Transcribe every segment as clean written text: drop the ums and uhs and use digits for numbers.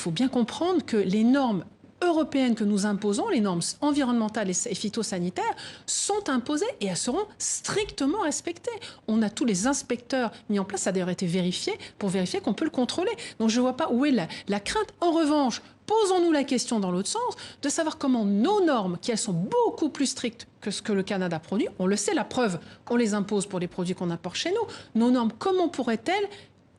faut bien comprendre que les normes européennes que nous imposons, les normes environnementales et phytosanitaires, sont imposées et elles seront strictement respectées. On a tous les inspecteurs mis en place, ça a d'ailleurs été vérifié, pour vérifier qu'on peut le contrôler. Donc je ne vois pas où est la crainte. En revanche, posons-nous la question dans l'autre sens, de savoir comment nos normes, qui elles sont beaucoup plus strictes que ce que le Canada produit, on le sait, la preuve, on les impose pour les produits qu'on importe chez nous. Nos normes, comment pourraient-elles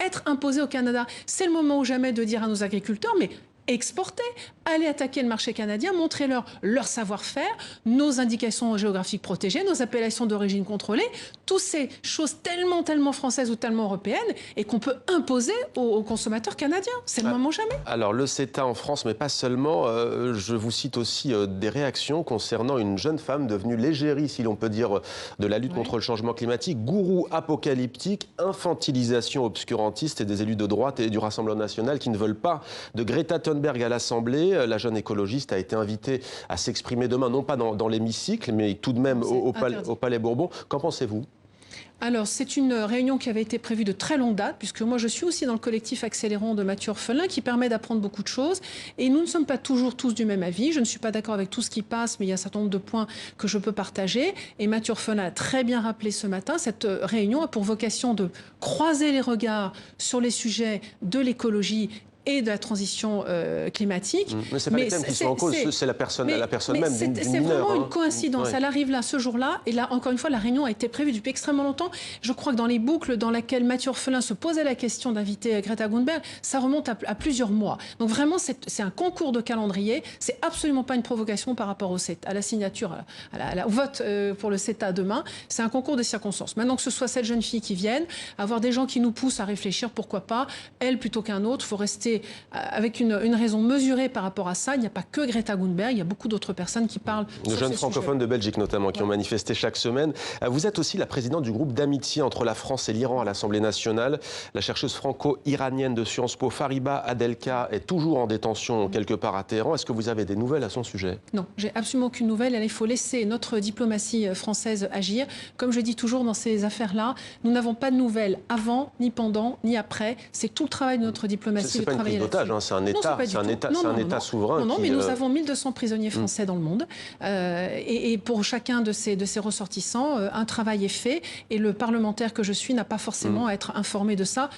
être imposées au Canada? C'est le moment ou jamais de dire à nos agriculteurs, mais exporter, aller attaquer le marché canadien, montrer-leur leur savoir-faire, nos indications géographiques protégées, nos appellations d'origine contrôlée, toutes ces choses tellement françaises ou tellement européennes et qu'on peut imposer aux consommateurs canadiens. C'est le moment ou jamais. Alors le CETA en France, mais pas seulement. Je vous cite aussi des réactions concernant une jeune femme devenue l'égérie, si l'on peut dire, de la lutte contre le changement climatique, gourou apocalyptique, infantilisation obscurantiste et des élus de droite et du Rassemblement national qui ne veulent pas de Greta Thunberg à l'Assemblée. La jeune écologiste a été invitée à s'exprimer demain, non pas dans l'hémicycle, mais tout de même au Palais Bourbon. Qu'en pensez-vous ? Alors, c'est une réunion qui avait été prévue de très longue date, puisque moi, je suis aussi dans le collectif Accélérons de Mathieu Orphelin, qui permet d'apprendre beaucoup de choses. Et nous ne sommes pas toujours tous du même avis. Je ne suis pas d'accord avec tout ce qui passe, mais il y a un certain nombre de points que je peux partager. Et Mathieu Orphelin a très bien rappelé ce matin, cette réunion a pour vocation de croiser les regards sur les sujets de l'écologie et de la transition climatique. Mais ce n'est pas les thèmes qui sont en cause, c'est la personne même d'une mineure. C'est vraiment une coïncidence. Elle arrive là, ce jour-là, et là, encore une fois, la réunion a été prévue depuis extrêmement longtemps. Je crois que dans les boucles dans lesquelles Mathieu Orphelin se posait la question d'inviter Greta Thunberg, ça remonte à plusieurs mois. Donc vraiment, c'est un concours de calendrier. C'est absolument pas une provocation par rapport au CETA, à la signature, au vote pour le CETA demain. C'est un concours de circonstances. Maintenant que ce soit cette jeune fille qui vienne, avoir des gens qui nous poussent à réfléchir, pourquoi pas, elle plutôt qu'un autre, il faut rester avec une raison mesurée par rapport à ça. Il n'y a pas que Greta Thunberg, il y a beaucoup d'autres personnes qui parlent. De jeunes francophones de Belgique notamment, qui ont manifesté chaque semaine. Vous êtes aussi la présidente du groupe d'amitié entre la France et l'Iran à l'Assemblée nationale. La chercheuse franco-iranienne de Sciences Po, Fariba Adelka, est toujours en détention quelque part à Téhéran. Est-ce que vous avez des nouvelles à son sujet? Non, j'ai absolument aucune nouvelle. Il faut laisser notre diplomatie française agir. Comme je dis toujours dans ces affaires-là, nous n'avons pas de nouvelles avant, ni pendant, ni après. C'est tout le travail de notre diplomatie. C'est pas une prise d'otage, hein, c'est un État souverain. Non, mais nous avons 1200 prisonniers français dans le monde. Et pour chacun de ces ressortissants, un travail est fait. Et le parlementaire que je suis n'a pas forcément à être informé de ça.